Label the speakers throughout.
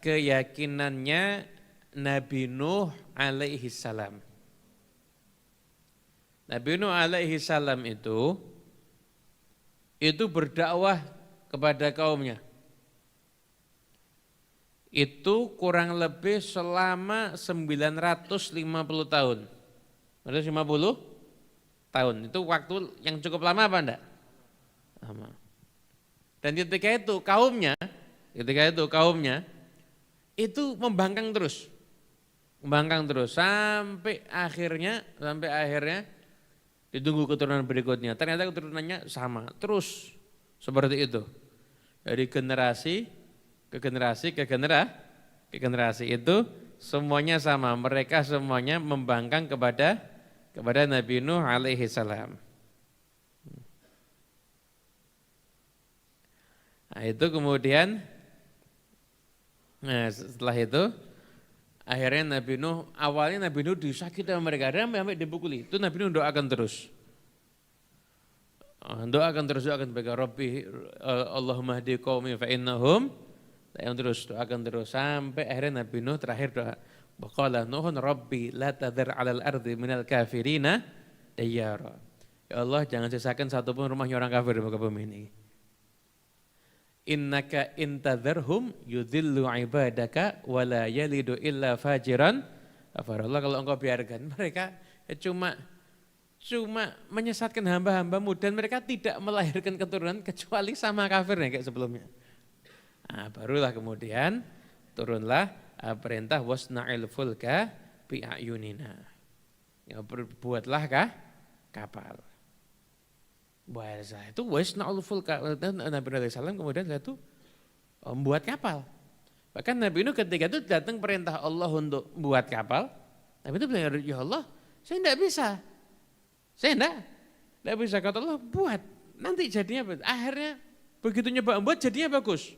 Speaker 1: keyakinannya Nabi Nuh alaihi salam. Nabi Nuh alaihi salam itu berdakwah kepada kaumnya. Itu kurang lebih selama 950 tahun. 950 tahun, itu waktu yang cukup lama apa enggak? Lama. Dan ketika itu kaumnya itu membangkang terus sampai akhirnya ditunggu keturunan berikutnya. Ternyata keturunannya sama terus seperti itu. Dari generasi ke generasi itu semuanya sama. Mereka semuanya membangkang kepada Nabi Nuh alaihi salam. Nah, itu kemudian setelah itu akhirnya awalnya Nabi Nuh disakiti sama mereka, sampai dipukuli. Itu Nabi Nuh doakan terus mereka, Rabbi Allahumma hdi qaumi fa innahum, doakan terus sampai akhirnya Nabi Nuh terakhir doa, waqala Nuhun Rabbi la tadhar 'alal ardi minal kafirina dayyara. Ya Allah, jangan sisakan satupun rumahnya orang kafir di muka bumi ini. Innaka intadharhum yudhillu ibadaka wala yalidu illa fajiran kafara. Allah, kalau engkau biarkan mereka cuma menyesatkan hamba-hambamu dan mereka tidak melahirkan keturunan kecuali sama kafirnya kayak sebelumnya. Nah, barulah kemudian turunlah perintah wasna'il fulka bi ayunina. Ya, buatlah kapal. Bahasa itu wasna'ul fulka, dan Nabi Nuh alaihi salam kemudian itu membuat kapal. Bahkan Nabi Nuh ketika itu datang perintah Allah untuk buat kapal, Nabi itu bilang, ya Allah, saya tidak bisa. Saya tidak bisa, kata Allah, buat. Nanti jadinya, akhirnya begitu nyoba membuat jadinya bagus.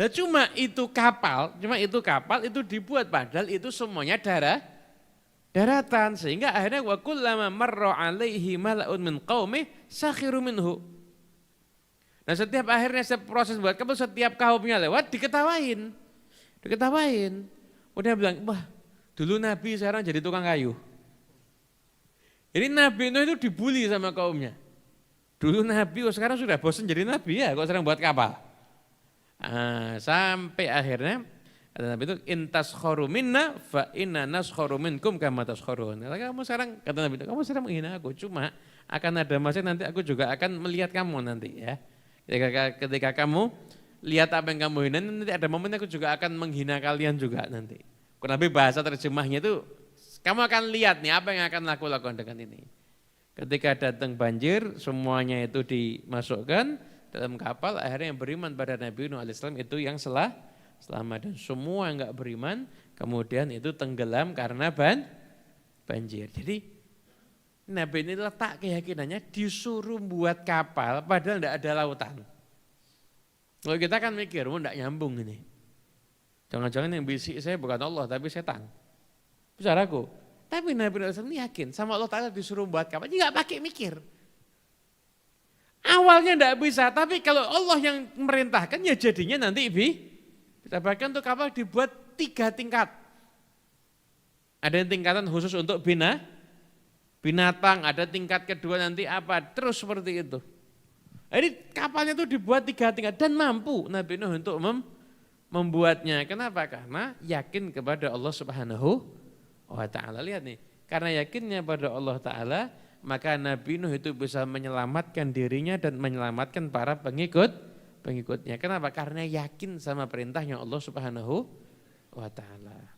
Speaker 1: Nah, cuma itu kapal itu dibuat padahal itu semuanya daratan, sehingga akhirnya wa kullama marra alaihi mala'un min qaumi sakhiru minhu. Nah, proses buat kapal, setiap kaumnya lewat diketawain. Udah bilang, wah, dulu Nabi sekarang jadi tukang kayu. Jadi Nabi Nuh itu dibully sama kaumnya. Dulu Nabi, sekarang sudah bosan jadi Nabi ya, kok sekarang buat kapal. Sampai akhirnya kata Nabi itu intaskharu minna fa inna naskharu minkum kama taskhurun. Kamu sekarang menghina aku, cuma akan ada masa nanti aku juga akan melihat kamu nanti ya. Ketika kamu lihat apa yang kamu hina, nanti ada momen aku juga akan menghina kalian juga nanti. Kurang lebih bahasa terjemahnya itu kamu akan lihat nih apa yang akan aku lakukan dengan ini. Ketika datang banjir, semuanya itu dimasukkan dalam kapal, akhirnya yang beriman pada Nabi Nuh alaihi salam itu yang selamat, dan semua yang enggak beriman kemudian itu tenggelam karena banjir. Jadi Nabi ini letak keyakinannya disuruh buat kapal padahal enggak ada lautan. Kalau kita kan mikir, enggak nyambung ini. Jangan-jangan yang bisik saya bukan Allah tapi setan. Saudaraku, tapi Nabi SAW yakin sama Allah Ta'ala disuruh buat kapal, dia enggak pakai mikir. Awalnya enggak bisa, tapi kalau Allah yang merintahkan ya jadinya nanti kita bahkan untuk kapal dibuat 3 tingkat. Ada yang tingkatan khusus untuk binatang, ada tingkat kedua nanti apa, terus seperti itu. Jadi kapalnya itu dibuat 3 tingkat dan mampu Nabi Nuh untuk membuatnya. Kenapa? Karena yakin kepada Allah Subhanahu wa Ta'ala. Lihat nih, karena yakinnya pada Allah Ta'ala, maka Nabi Nuh itu bisa menyelamatkan dirinya dan menyelamatkan para pengikutnya. Kenapa? Karena yakin sama perintahnya Allah Subhanahu wa Ta'ala.